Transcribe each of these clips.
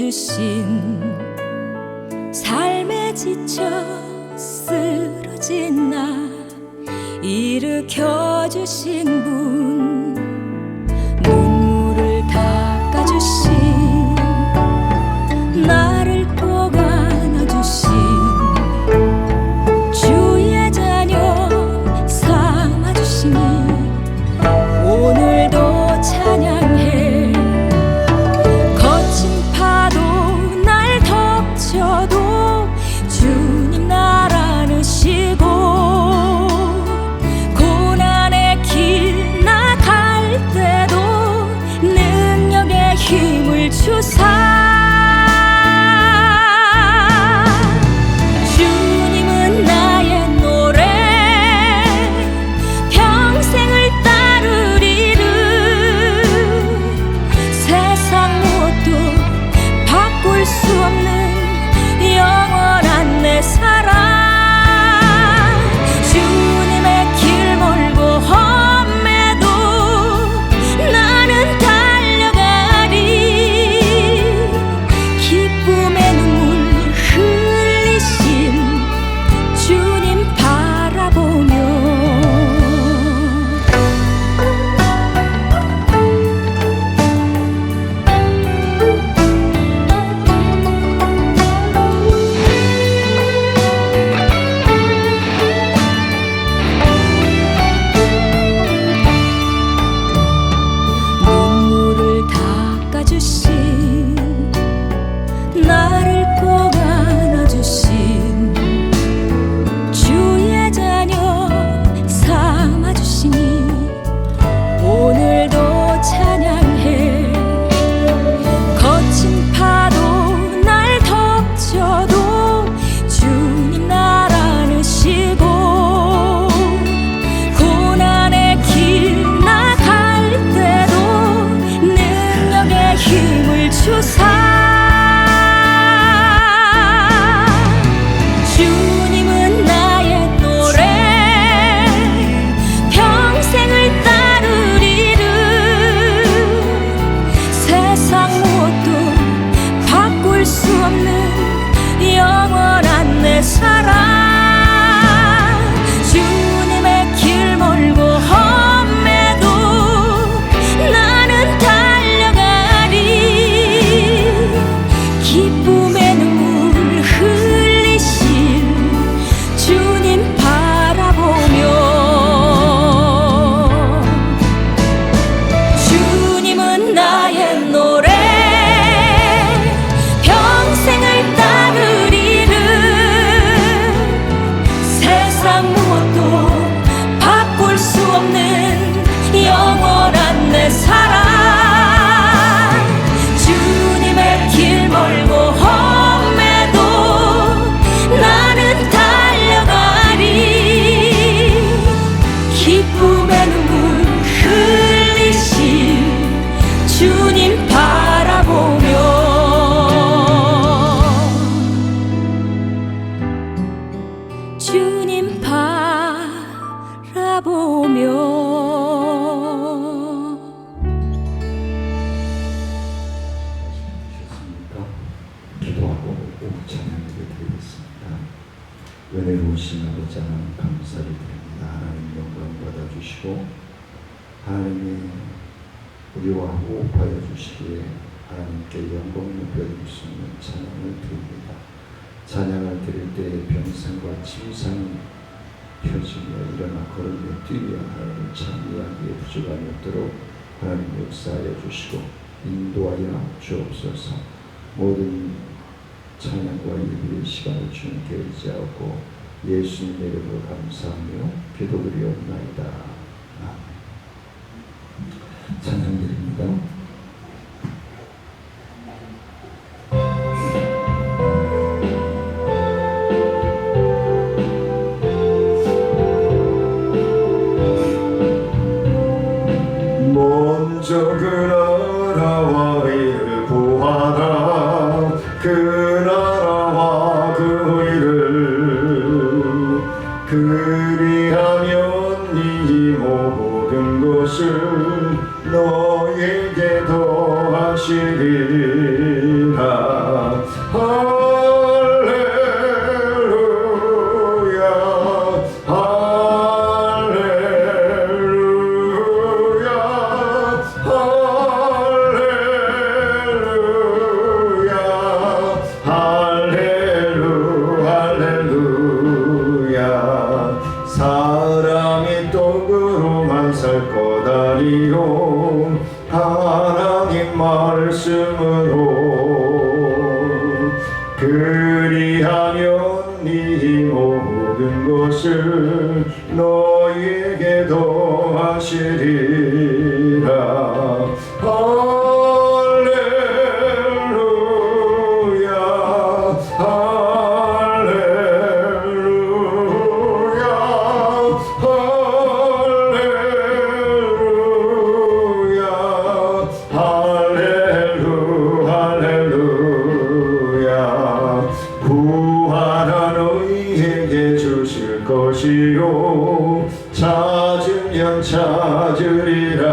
주신, 삶에 지쳐 쓰러진 나 일으켜 주신 분, 눈물을 닦아주신, 나를 꼭 안아주신 주의 자녀 삼아주시니 오늘도 찬양해. 거친 파도 날 덮쳐도 주님 날 안으시고, 고난의 길 나갈 때도 능력의 힘을 주사. 주님은 나의 노래, 평생을 따르리를. 세상 무엇도 바꿀 수 없는 영원한 내 사랑. 주님의 길 멀고 험해도 나는 달려가리. 기쁨의 눈물 흘리신 주님 바라보며. 눈물을 닦아주신, 나를 꼭 안아주신 주의 자녀 삼아주시니 오늘도 찬양해. 거친 파도 날 덮쳐도 주님 날 안으시고, 고난의 길 나갈 때도 능력의 힘을 주사. 주님은 나의 노래, 평생을 따르리를. 세상 무엇도 바꿀 수 없는 영원한 내 사랑. 주님의 길 멀고 험해도 나는 달려가리. 기쁨의 눈물 흘리신 주님 바라보며. 주님은 나의 노래, 평생을 따르리를. 세상 무엇도 바꿀 수 없는 영원한 내 사랑. 주님의 길 멀고 험해도 나는 달려가리. 기쁨의 눈물 흘리신 주님 바라보며. 주님 바라보며. 기도하고 찬양을 드리겠습니다. 은혜로우신 아버지 하나님 감사를 드립니다. 하나님 영광 받아주시고 하나님이 우리와 호흡하여 주시기에 하나님께 영광 높여드릴 수 있는 찬양을 드립니다. 찬양을 드릴 때에 병상과 침상이 펴지며 일어나 걸으며 뛰며 하나님 찬미하기에 부족함이 없도록 하나님 역사하여 주시고 인도하여 주옵소서. 모든 찬양과 예배의 시간을 주님께 의지하고 예수님의 이름으로 감사하며 기도드리옵나이다. 아멘. 찬양드립니다. 먼저 그 나라와 의를 구하라. 그 나라와 그 의를 그리하면 이 모든 것을 너에게 것을 너희에게 더하시리라. 할렐루야 할렐루야 할렐루야 할렐루야. 구하라 너희에게 주실 것이요 찾으면 찾으리라.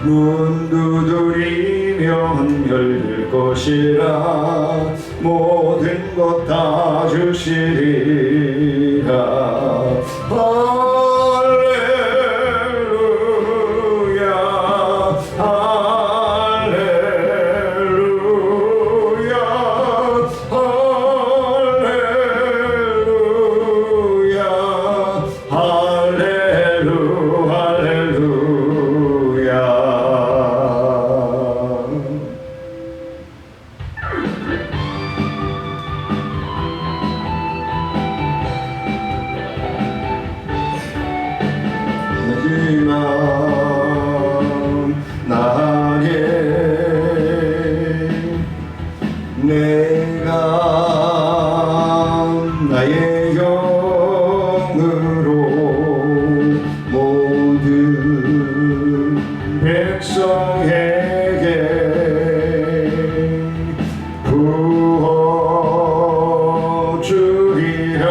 문 두드리면 열릴 것이라. 모든 것 다 주시리라. 할렐루야 할렐루야 할렐루야 할렐루야. 마지막 날에 내가 나의 영으로 모든 백성에게 부어주리라.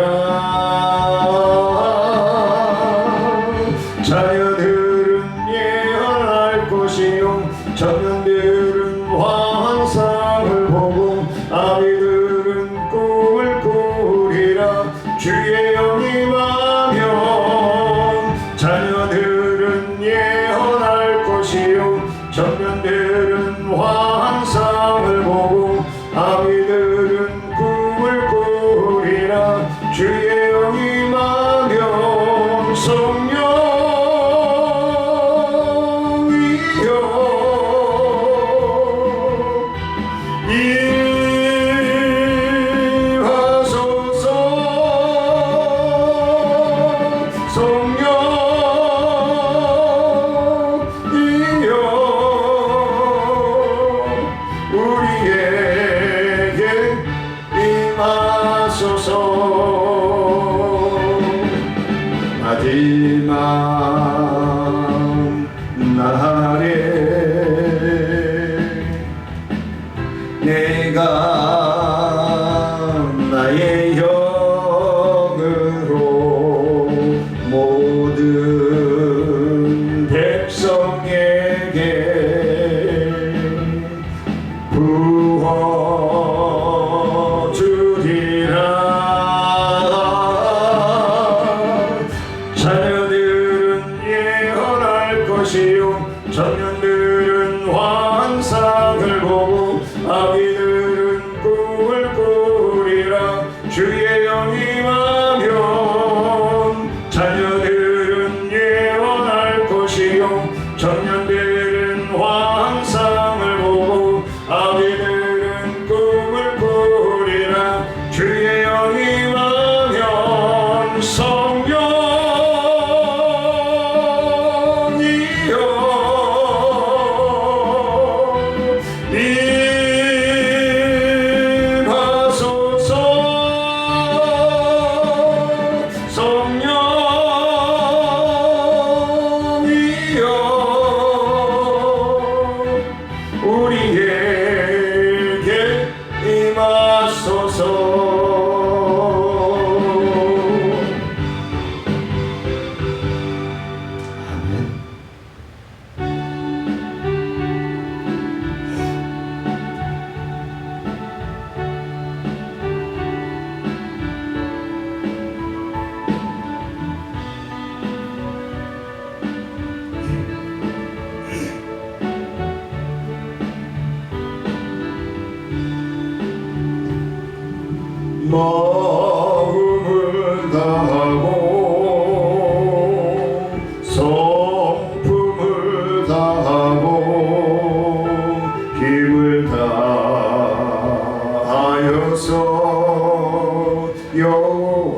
자녀들은 예언할 것이요 청년들은 환상을 보고 아비들은 꿈을 꾸리라. 주의 영이 임하면 자녀들은 예언할 것이요 청년들은 환상을 보고 아비들은 꿈을 꾸리라. 주의 영이 임하면 성령이여 임하소서. 성령이여 우리에게 임하소서. 마지막 날에 내가 나의 영으로 모든 백성에게 부어주리라. 자녀들은 예언할 것이요 청년들은 환상을 보고 아비들은 꿈을 꾸리라. 주의 영이 임하면 자녀들은 예언할 것이요 청년들은 환상을 보고 아비들은 꿈을 꾸리라. 주의 영이 임하면 성령이여 임하소서.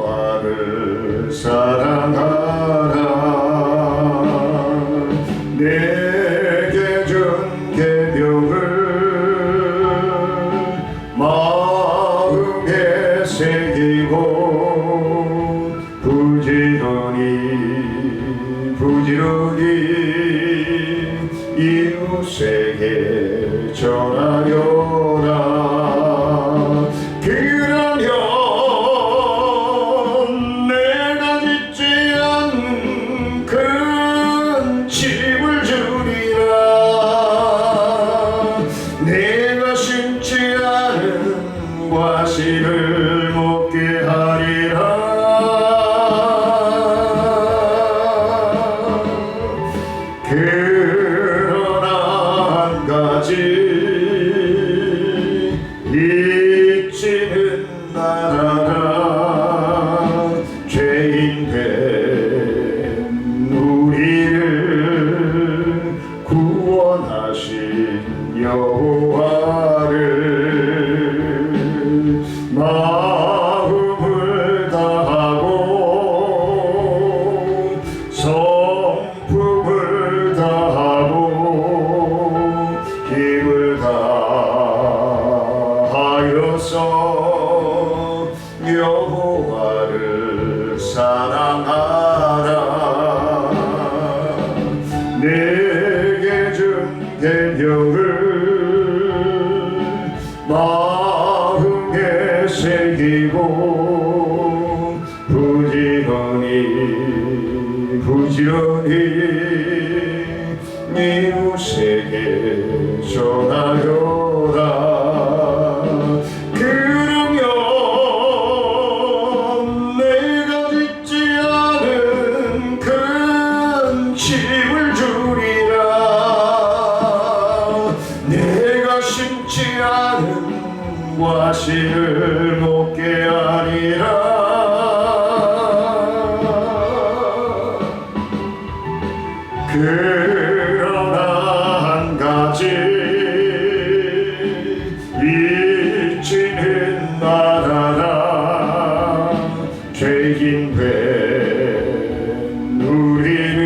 여호와를 사랑하라. 내게 준 계명을 마음에 새기고 부지런히 이웃에게 전하여라. 그러면 내가 짓지 않은 큰 집을 주리라. 내가 심지 않은 과실을 먹게 하리라. 그러나 한 가지 잊지는 말아라. 죄인 된 우리를 구원하신 여호와를 마음을 다하고 성품을 다하고 힘을 다하여서 여호와를 사랑하라. 내게 준 계명을 마음에 새기고 부지런히 이웃에게 전하여라. 그러면 내가 짓지 않은 큰 집을 주리라. 내가 심지 않은 과실을 먹게 하리라. 그러나 한 가지 잊지는 말아라. 죄인 된 우리를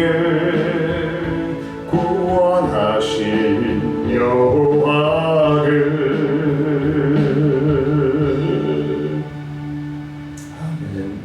구원하신 여호와를. 아멘.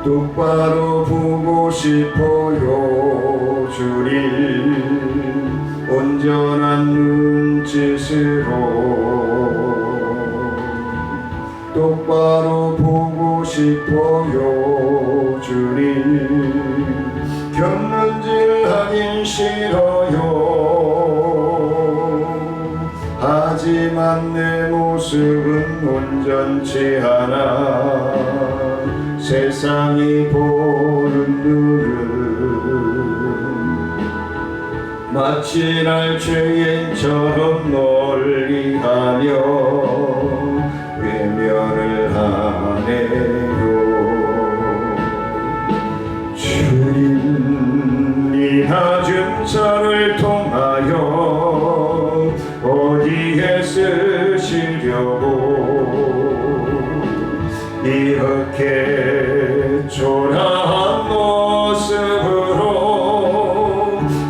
똑바로 보고 싶어요 주님, 온전한 눈짓으로. 똑바로 보고 싶어요 주님, 견눈질 하긴 싫어요. 하지만 내 모습은 온전치 않아. 세상이 보는 눈은 마치 날 죄인처럼 멀리하며 외면을 하네요. 주님, 이 낮은 산을 통하여 어디에 쓰시려고 이렇게 초라한 모습으로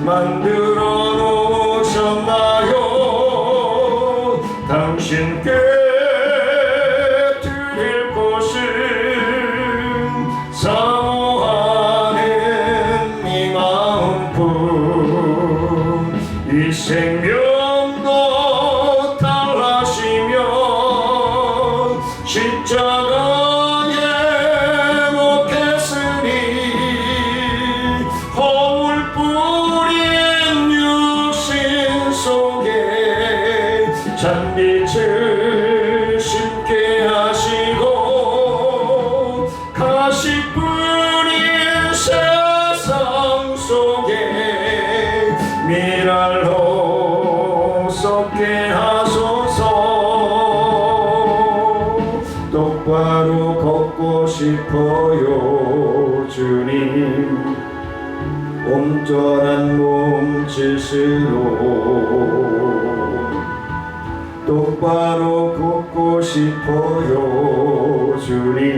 만들어 놓으셨나요? 당신께 드릴 것은 사모하는 이 마음뿐. 이 생명도 달하시며 십자가에 못 했으니 허물 뿌린 육신 속에 잔빛을 심게 하시고 가시 뿌린 세상 속에 미랄로 썩게 하소서. 똑바로 걷고 싶어요 주님. 온전한 몸짓으로 똑바로 걷고 싶어요 주님.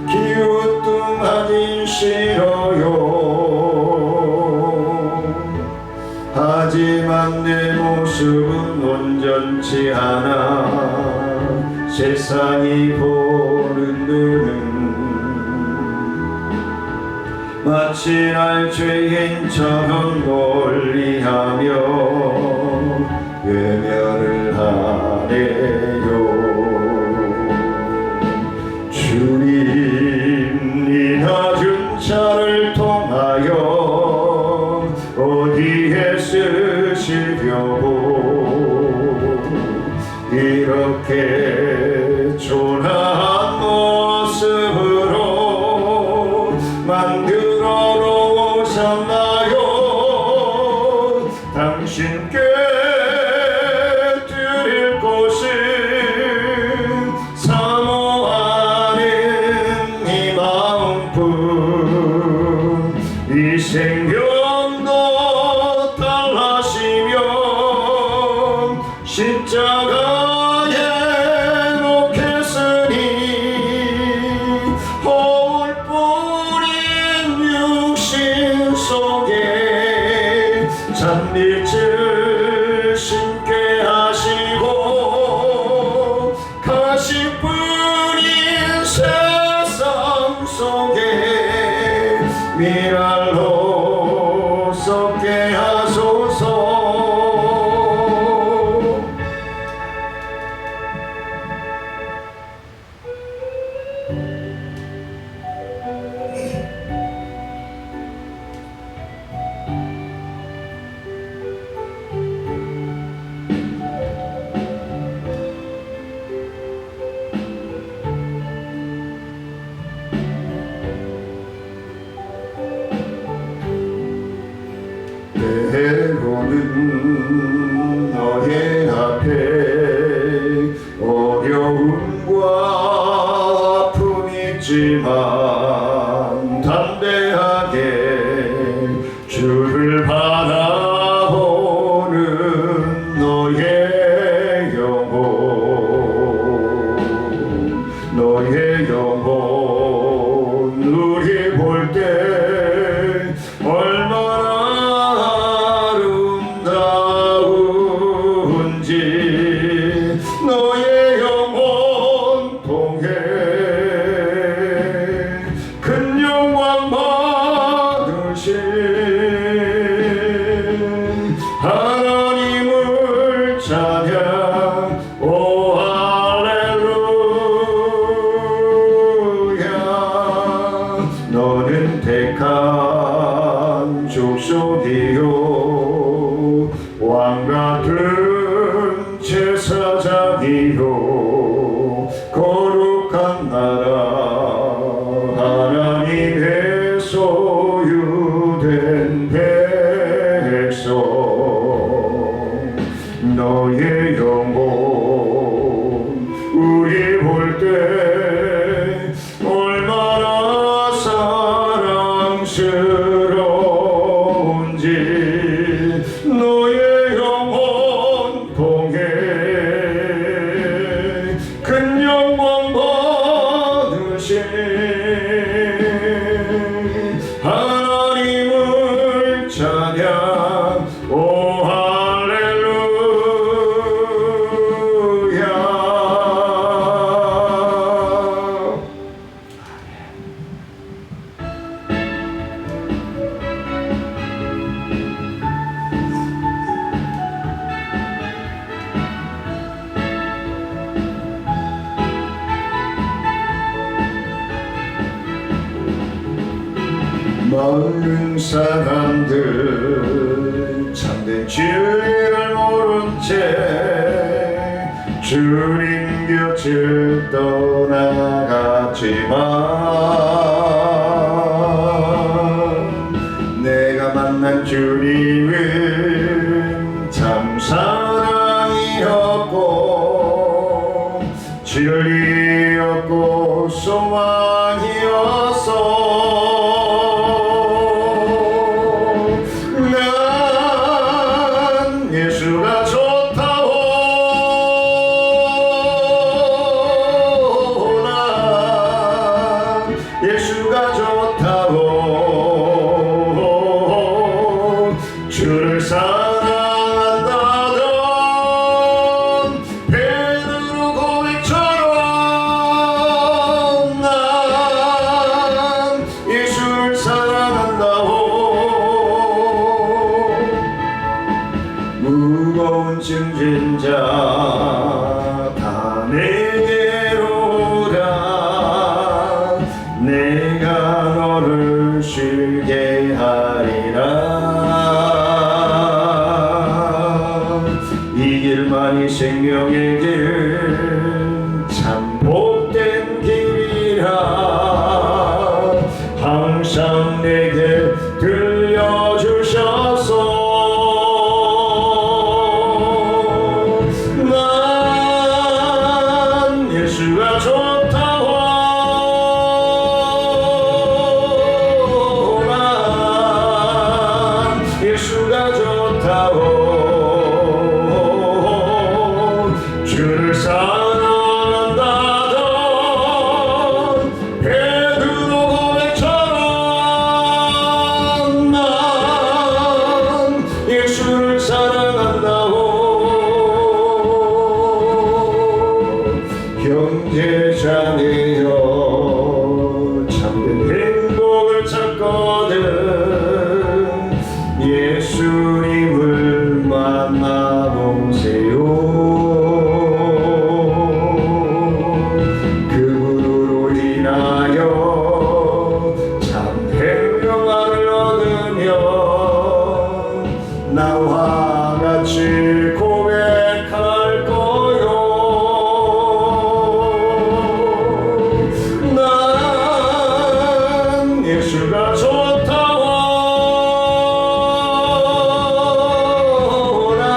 기우뚱하긴 싫어요. 하지만 내 모습은 온전치 않아 세상이 보는 눈은 마치 날 죄인처럼 멀리하며 외면을 하네요. 주님 이 낮은 차를 통하여 어디에 쓰시려고 이렇게 초라한 모습으로 만들어 놓으셨나요? 당신께 드릴 것은 사모하는 이 마음뿐. 이 생명도 달하시면 십자가에 놓겠으니 허울뿐인 육신 속에 잔빛을 심게 하시고 가시뿐인 세상 속에 미랄로 썩게 하소서. 때로는 너의 앞에 어려움과 아픔이 있지만 담대하게 주를 바라보는 너의 영혼, 너의 영혼 우리 볼 때 얼마나 아름다운지 너의 영혼 통해 큰 영광 받으신 하나님을 찬양. 오 할렐루야. 너는 택한 족속이요 왕같은 제사장이요 거룩한 나라 하나님의 소유된 백성. 너의 영혼 우리 볼 때 얼마나 사랑스러운지 너의 영혼 통해 큰 영광 받으신 하나님을 찬양. 오 할렐루야. 많은 사람들 참된 진리를 모른 채 주님 곁을 떠나갔지만 내가 만난 주님 예수님은 참 사랑이었고 진리였고 소망이었어. 난 예수가 좋다고 난 예수가 좋다고 주를 사랑한다던 베드로 고백처럼 난 예수를 사랑한다고. 무거운 짐진 자 다 내게로 오라. 내가 너를 쉬게 하리라. 이 길만이 생명의 길 참 복된 길이라. 항상 내게 들려주셔서 난 예수가 좋다고 난 예수가 좋다고 주를 사랑한다던 베드로 고백처럼 난 예수를 사랑한다고. 형제자매여 참된 행복을 찾거든 예수님을 만나보세요. 그분으로 인하여 참 행명을 얻으며 나와 같이 고백할 거요. 난 예수가 좋다고 난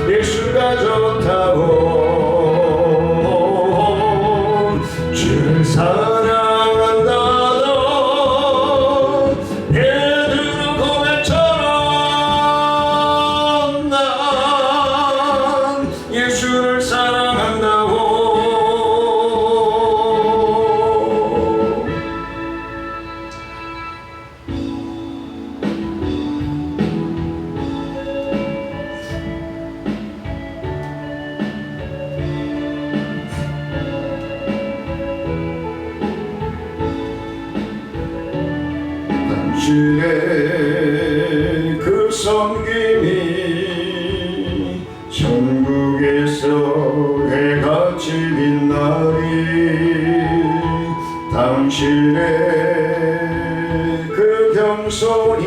예수가 좋다고 주를 사랑한다던 베드로 고백처럼 난 예수를 사랑한다고. 당신의 그 섬김이 천국에서 해같이 빛나리. 당신의 그 겸손이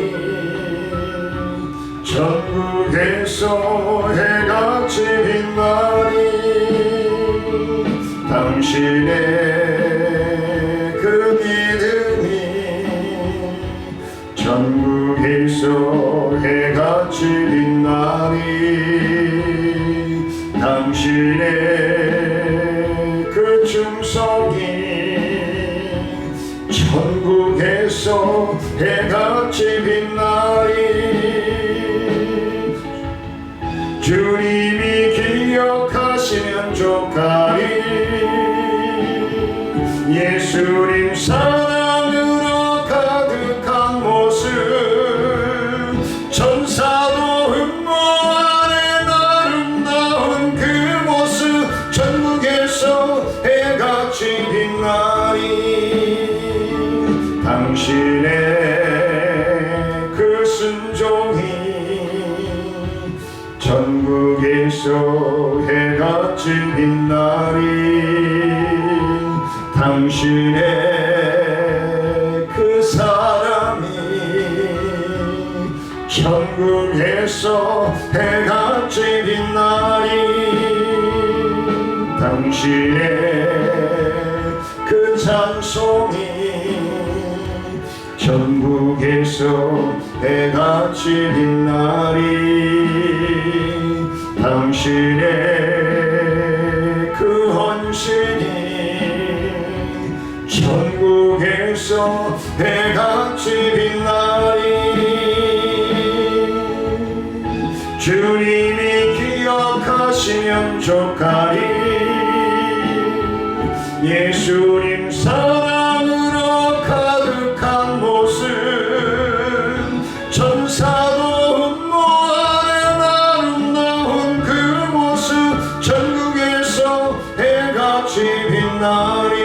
천국에서 해같이 빛나리. 당신의 그 믿음이 천국에서 해같이 빛나리. 당신의 그 충성이 천국에서 해같이 빛나리. 주님이 기억하시면 좋가리. 예수님 사랑으로 가득한 모습 천사도 흠모하는 아름다운 그 모습 천국에서 해같이 빛나리. 당신의 그 순종이 천국에서 해같이 빛나리. 당신의 그 사랑이 천국에서 해같이 빛나리. 당신의 그 찬송이 천국에서 해같이 빛나리 당신의 그 헌신이 천국에서 해같이 빛나리 주님이 기억하시면 좋가리 예수님 사랑으로 가득한 모습 천사도 흠모하는 아름다운 그 모습 천국에서 해같이 빛나리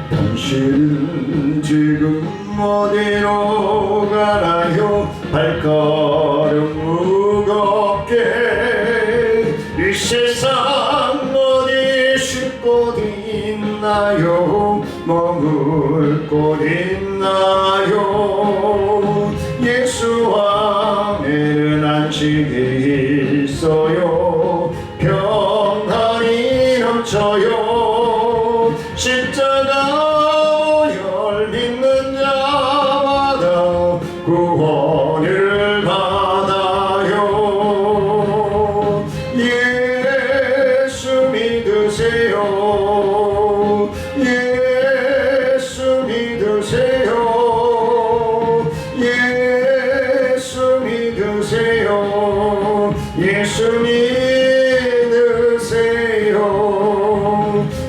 당신은 지금 어디로 가나요 발걸음 무겁게 이 세상 어디 쉴 곳 있나요 머물 곳 있나요 예수 안에는 안식이 있어요 평안이 넘쳐요 십자가 믿는 자마다 구원을 받아요 예수 믿으세요 예수 믿으세요 예수 믿으세요 예수 믿으세요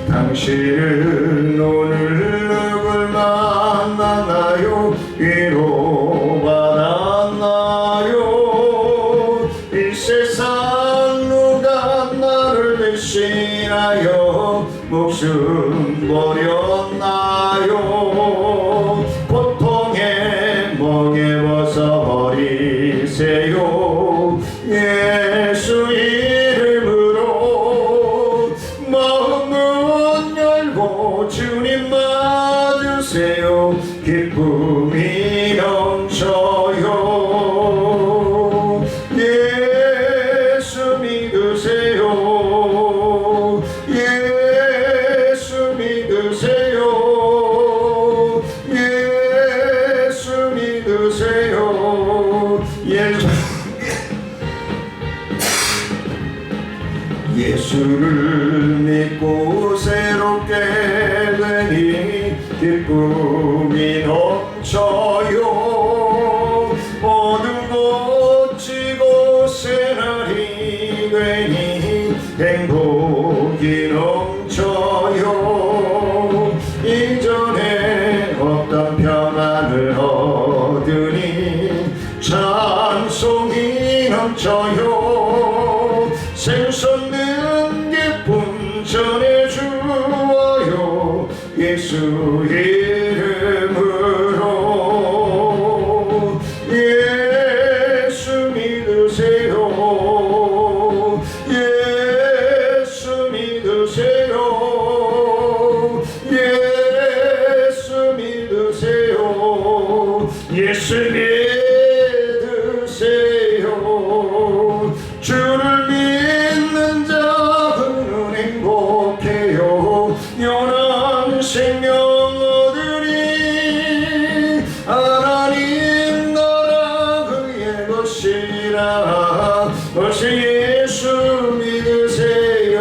당신은 오늘 누굴 만나나요 위로받았나요 이 세상 누가 나를 대신하여 목숨 버렸나요 고통에 멍에 벗어버리세요 예수 이름으로 마음은 열고 주님 맞으세요 기쁨이 넘쳐요 예수 믿으세요 예수 믿으세요 예수 믿으세요 예수를 믿고 새롭게 되니 기쁨이 넘쳐요 모든 것 지고 새날이 되니 행복이 넘쳐요 이전에 없던 평안을 얻으니 찬송이 넘쳐요 생선된 기쁨 전해주어요 예수 이름으로 예수 믿으세요 예수 믿으세요 예수 믿으세요 예수 믿으세요 주를 믿는 자는 행복해요 영원한 생명 얻으리 하나님 나라 그의 것이라 어서 예수 믿으세요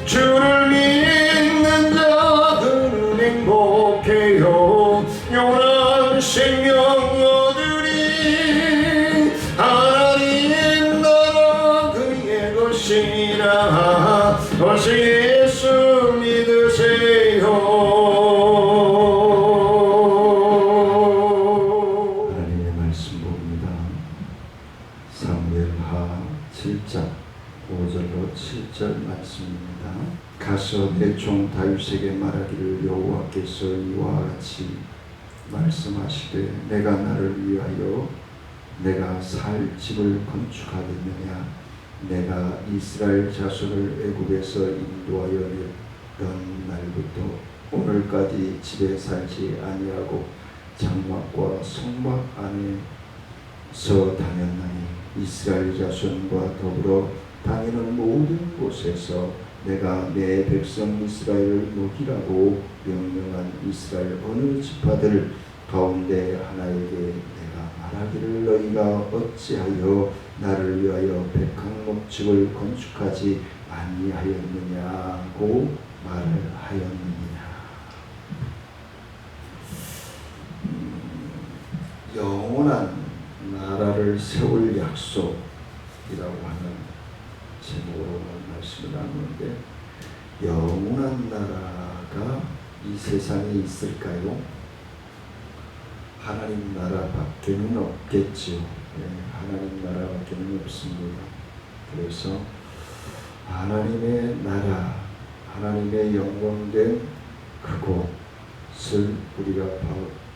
주를 믿는 자는 행복해요 영원한 생명 얻으리 하나님 나라 그의 것이라 어서 예수 믿으세요 하나님의 말씀 봅니다. 사무엘하 7장 5절로 7절 말씀입니다. 가서 내 종 다윗에게 말하기를 여호와께서 이와 같이 말씀하시되 내가 나를 위하여 내가 살 집을 건축하겠느냐 내가 이스라엘 자손을 애굽에서 인도하여 냈던 날부터 오늘까지 집에 살지 아니하고 장막과 성막 안에서 다녔나니 이스라엘 자손과 더불어 다니는 모든 곳에서 내가 내 백성 이스라엘을 먹이라고 명령한 이스라엘 어느 지파들 가운데 하나에게 내가 말하기를 너희가 어찌하여 나를 위하여 백향목집을 건축하지 아니하였느냐고 말을 하였느냐. 영원한 나라를 세울 약속이라고 하는 제목으로 말씀을 나누는데, 영원한 나라가 이 세상에 있을까요? 하나님 나라밖에는 없겠지요. 하나님 나라밖에는 없습니다. 그래서 하나님의 나라, 하나님의 영광된 그곳을 우리가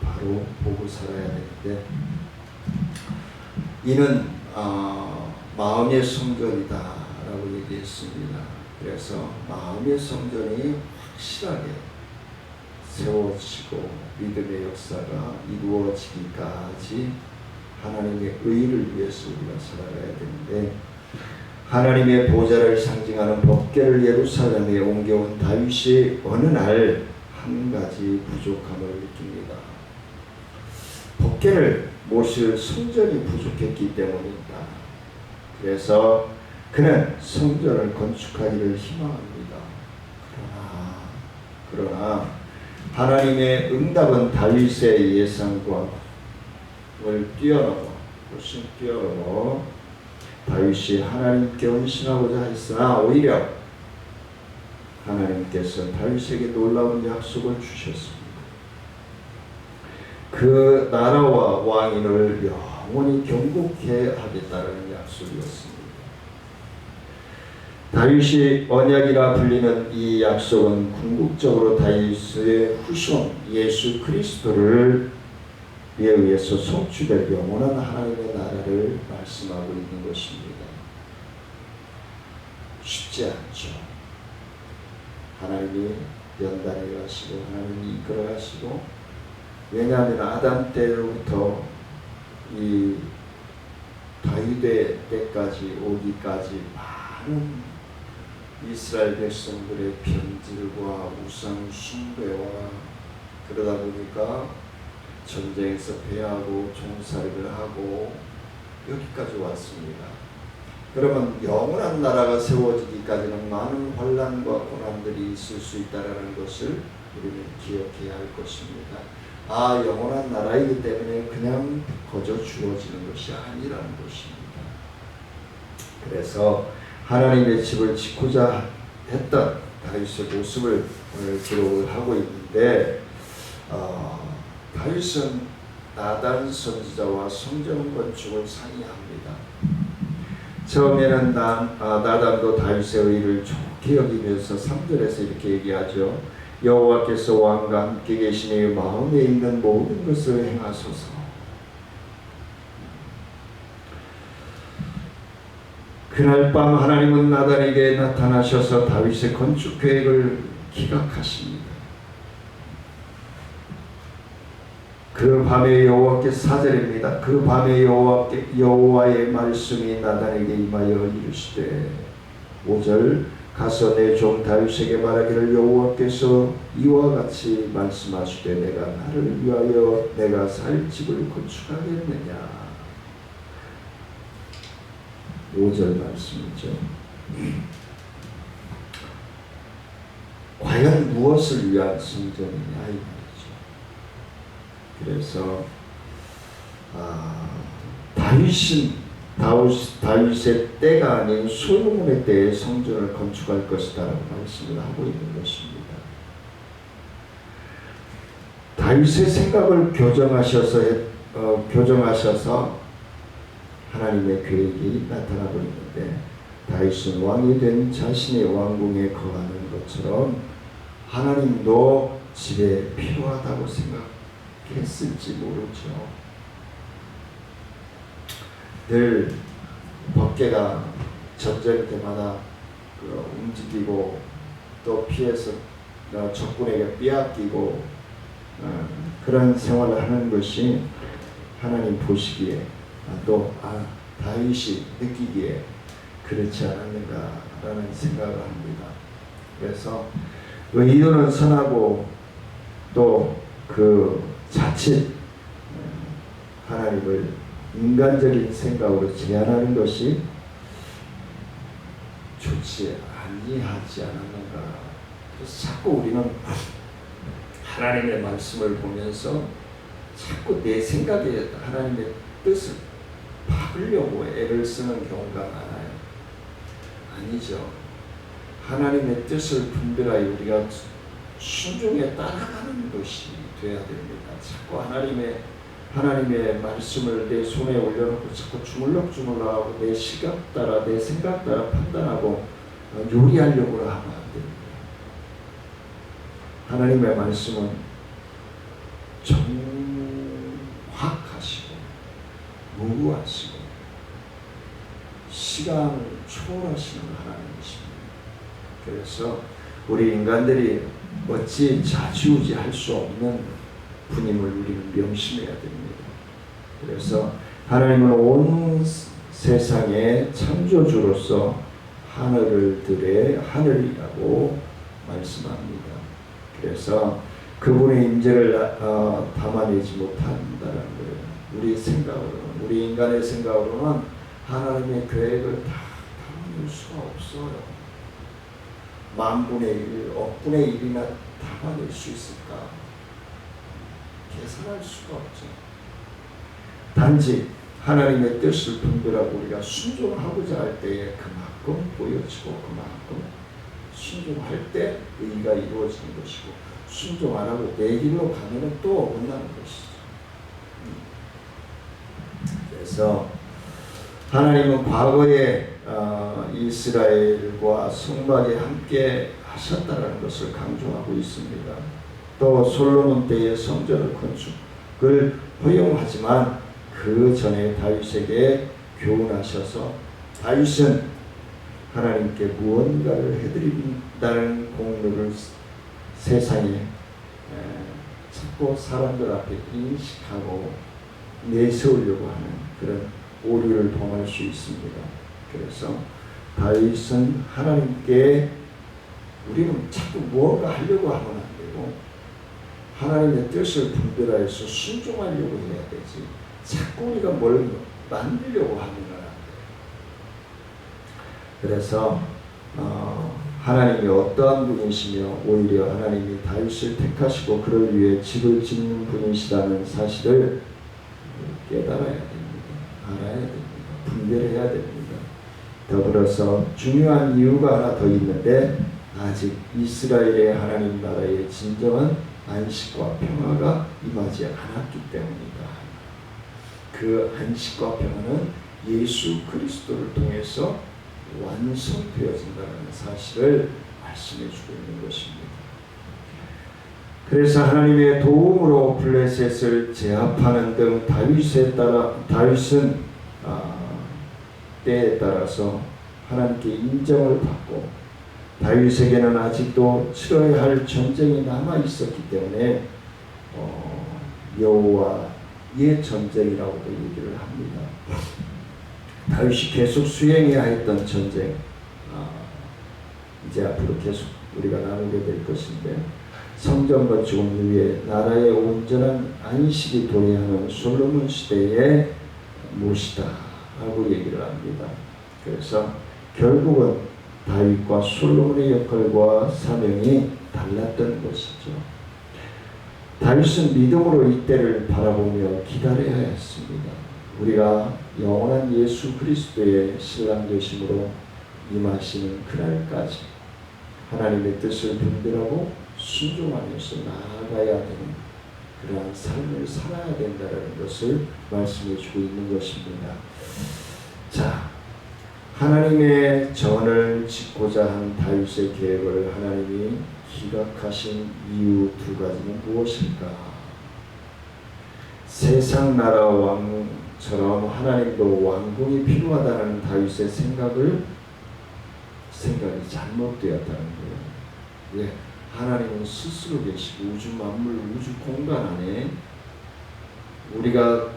바로 보고 살아야 되는데, 이는 마음의 성전이다 라고 얘기했습니다. 그래서 마음의 성전이 확실하게 세워지고 믿음의 역사가 이루어지기까지 하나님의 의를 위해서 우리가 살아가야 되는데, 하나님의 보좌를 상징하는 법궤를 예루살렘에 옮겨온 다윗이 어느 날 한 가지 부족함을 느낍니다. 법궤를 모실 성전이 부족했기 때문입니다. 그래서 그는 성전을 건축하기를 희망합니다. 그러나 하나님의 응답은 다윗의 예상을 훨씬 뛰어넘어 다윗이 하나님께 헌신하고자 했으나 오히려 하나님께서 다윗에게 놀라운 약속을 주셨습니다. 그 나라와 왕위를 영원히 경고케 하겠다는 약속이었습니다. 다윗이 언약이라 불리는 이 약속은 궁극적으로 다윗의 후손 예수 그리스도를 에 의해서 성취될 영원한 하나님의 나라를 말씀하고 있는 것입니다. 쉽지 않죠. 하나님이 연단해 가시고 하나님이 이끌어 가시고, 왜냐하면 아담 때로부터 이 다윗의 때까지 오기까지 많은 이스라엘 백성들의 변질과 우상 숭배와 그러다 보니까 전쟁에서 패하고 종살이를 하고 여기까지 왔습니다. 그러면 영원한 나라가 세워지기까지는 많은 환난과 고난들이 있을 수 있다는 것을 우리는 기억해야 할 것입니다. 영원한 나라이기 때문에 그냥 거저 주어지는 것이 아니라는 것입니다. 그래서 하나님의 집을 짓고자 했던 다윗의 모습을 오늘 기록을 하고 있는데, 다윗은 나단 선지자와 성전 건축을 상의합니다. 처음에는 나단도 다윗의 의를 좋게 여기면서 3절에서 이렇게 얘기하죠. 여호와께서 왕과 함께 계시니 마음에 있는 모든 것을 행하소서. 그날 밤 하나님은 나단에게 나타나셔서 다윗의 건축 계획을 기각하십니다. 그 밤에 여호와께 4절입니다. 그 밤에 여호와의 말씀이 나단에게 임하여 이르시되, 5절 가서 내 종 다윗에게 말하기를 여호와께서 이와 같이 말씀하시되 내가 나를 위하여 내가 살 집을 건축하겠느냐. 5절 말씀이죠. 과연 무엇을 위한 성전이냐 이 말이죠. 그래서 다윗의 때가 아닌 솔로몬의 때에 성전을 건축할 것이다라고 말씀을 하고 있는 것입니다. 다윗의 생각을 교정하셔서 하나님의 계획이 나타나고 있는데, 다윗은 왕이 된 자신의 왕궁에 거하는 것처럼 하나님도 집에 필요하다고 생각했을지 모르죠. 늘 법궤가 전쟁 때마다 움직이고 또 피해서 적군에게 빼앗기고 그런 생활을 하는 것이 하나님 보시기에 또 다윗이 느끼기에 그렇지 않았는가라는 생각을 합니다. 그래서 의도는 선하고 또 그 자칫 하나님을 인간적인 생각으로 제한하는 것이 좋지 아니하지 않았는가. 그래서 자꾸 우리는 하나님의 말씀을 보면서 자꾸 내 생각에 하나님의 뜻을 박으려고 애를 쓰는 경우가 많아요. 아니죠. 하나님의 뜻을 분별하여 우리가 순종에 따라가는 것이 되어야 됩니다. 자꾸 하나님의 말씀을 내 손에 올려놓고 자꾸 주물럭주물럭하고 내 시각 따라 내 생각 따라 판단하고 요리하려고 하면 안 됩니다. 하나님의 말씀은 정확하시고 무구하시고 시간을 초월하시는 하나님이십니다. 그래서 우리 인간들이 어찌 좌지우지할 수 없는 분임을 우리는 명심해야 됩니다. 그래서 하나님은 온 세상의 창조주로서 하늘들의 하늘이라고 말씀합니다. 그래서 그분의 임재를 담아내지 못한다는 거예요. 우리 생각으로는, 우리 인간의 생각으로는 하나님의 계획을 다 담을 수가 없어요. 만분의 1, 억분의 1이나 담아낼 수 있을까? 계산할 수가 없죠. 단지 하나님의 뜻을 분별하고 우리가 순종하고자 할 때에 그만큼 보여지고 그만큼 순종할 때 의가 이루어지는 것이고 순종 안 하고 내 길로 가면은 또 어긋나는 것이죠. 그래서 하나님은 과거에 이스라엘과 성막에 함께 하셨다는 것을 강조하고 있습니다. 또 솔로몬 때의 성전을 건축을 허용하지만 그 전에 다윗에게 교훈하셔서 다윗은 하나님께 무언가를 해드린다는 공로를 세상에 자꾸 사람들 앞에 인식하고 내세우려고 하는 그런 오류를 범할 수 있습니다. 그래서 다윗은 하나님께 우리는 자꾸 무언가 하려고 하면 안 되고 하나님의 뜻을 분별하여서 순종하려고 해야 되지 자꾸 우리가 뭘 만들려고 하면 안 돼요. 그래서 하나님이 어떠한 분이시며 오히려 하나님이 다윗을 택하시고 그를 위해 집을 짓는 분이시라는 사실을 깨달아야 됩니다. 알아야 됩니다. 분별해야 됩니다. 더불어서 중요한 이유가 하나 더 있는데 아직 이스라엘의 하나님 나라의 진정한 안식과 평화가 임하지 않았기 때문이다. 그 안식과 평화는 예수 그리스도를 통해서 완성되어진다는 사실을 말씀해 주고 있는 것입니다. 그래서 하나님의 도움으로 블레셋을 제압하는 등 다윗은 때에 따라서 하나님께 인정을 받고 다윗에게는 아직도 치러야 할 전쟁이 남아 있었기 때문에 여호와의 전쟁이라고도 얘기를 합니다. 다윗이 계속 수행해야 했던 전쟁, 이제 앞으로 계속 우리가 나누게 될 것인데 성전 건축 후에 나라의 온전한 안식이 도래하는 솔로몬 시대의 못이다 라고 얘기를 합니다. 그래서 결국은 다윗과 솔로몬의 역할과 사명이 달랐던 것이죠. 다윗은 믿음으로 이때를 바라보며 기다려야 했습니다. 우리가 영원한 예수 그리스도의 신랑 되심으로 임하시는 그날까지 하나님의 뜻을 분별하고 순종하면서 나아가야 되는 그러한 삶을 살아야 된다는 것을 말씀해 주고 있는 것입니다. 자, 하나님의 전을 짓고자 한 다윗의 계획을 하나님이 기각하신 이유 두 가지는 무엇일까? 세상 나라 왕처럼 하나님도 왕궁이 필요하다는 다윗의 생각을 생각이 잘못되었다는 거예요. 예, 하나님은 스스로 계시고 우주 만물, 우주 공간 안에 우리가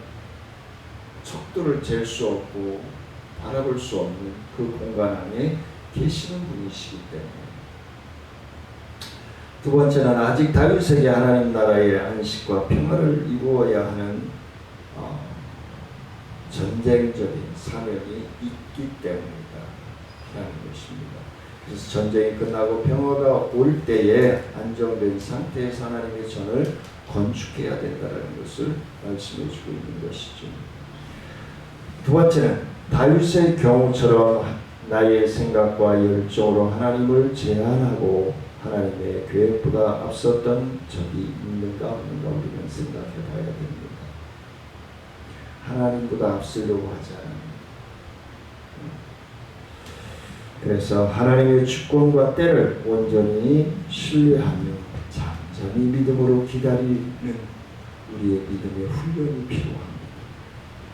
척도를 잴 수 없고 바라볼 수 없는 그 공간 안에 계시는 분이시기 때문에. 두 번째는 아직 다윗에게 하나님 나라의 안식과 평화를 이루어야 하는 전쟁적인 사명이 있기 때문이다 라는 것입니다. 그래서 전쟁이 끝나고 평화가 올 때에 안정된 상태에서 하나님의 전을 건축해야 된다는 것을 말씀해 주고 있는 것이죠. 두 번째는 다윗의 경우처럼 나의 생각과 열정으로 하나님을 제한하고 하나님의 계획보다 앞섰던 적이 있는가 없는가 우리는 생각해 봐야 됩니다. 하나님보다 앞서려고 하지 않습니다. 그래서 하나님의 주권과 때를 온전히 신뢰하며 잠잠히 믿음으로 기다리는 우리의 믿음의 훈련이 필요합니다.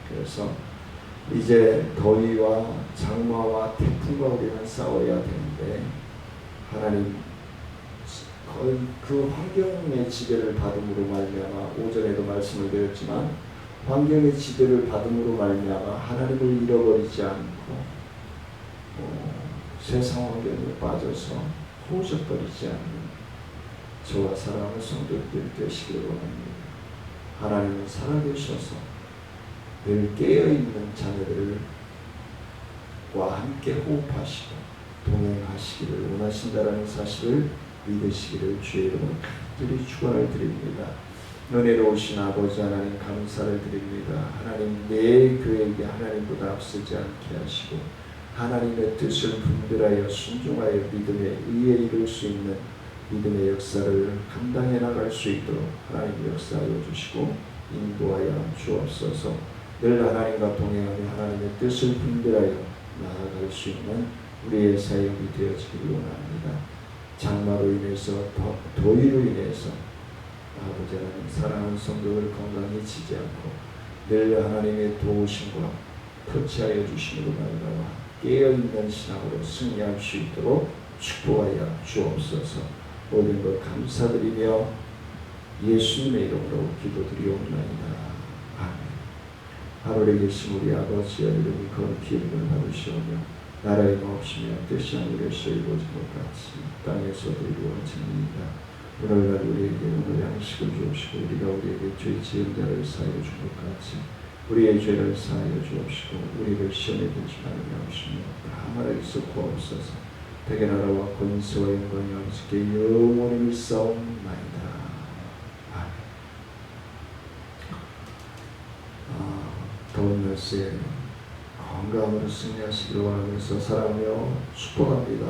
그래서 이제 더위와 장마와 태풍과 우리는 싸워야 되는데 하나님 거의 그 환경의 지배를 받음으로 말미암아 오전에도 말씀을 드렸지만 환경의 지배를 받음으로 말미암아 하나님을 잃어버리지 않고 세상 환경에 빠져서 허우적거리지 않는 저와 사랑하는 성도들 되시기를 원합니다. 하나님은 살아계셔서 늘 깨어있는 자녀들과 함께 호흡하시고 동행하시기를 원하신다는 사실을 믿으시기를 주의 이름으로 간절히 축원을 드립니다. 은혜로우신 아버지 하나님 감사를 드립니다. 하나님 내 계획이 하나님보다 앞서지 않게 하시고 하나님의 뜻을 분별하여 순종하여 믿음에 의에 이룰 수 있는 믿음의 역사를 감당해 나갈 수 있도록 하나님 역사하여 주시고 인도하여 주옵소서. 늘 하나님과 동행하며 하나님의 뜻을 분별하여 나아갈 수 있는 우리의 사역이 되어지기를 원합니다. 장마로 인해서 더위로 인해서 아버지 하나님 사랑하는 성도를 건강히 지지 않고 늘 하나님의 도우심과 터치하여 주심으로 말미암아 깨어있는 신앙으로 승리할 수 있도록 축복하여 주옵소서. 모든 것 감사드리며 예수님의 이름으로 기도드리옵나이다. 아멘. 하늘에 계신 우리 아버지의 이름이 거룩히 이름을 받으시오며 나라의 마옵시며 뜻이 하늘에서 이루어진 것 같이 땅에서도 이루어집니다. 오늘날 우리에게 오늘 양식을 주옵시고 우리가 우리에게 죄 지은 자를 사하여 준 것 같이 우리의 죄를 사하여 주옵시고 우리를 시험에 들지 말게 하시며 다만에서 구하옵소서. 대개 나라와 권세와 영광이 아버지께 영원히 일사옵나이다. 더운 날씨에 건강으로 승리하시기를 원하면서 사랑하며 축복합니다.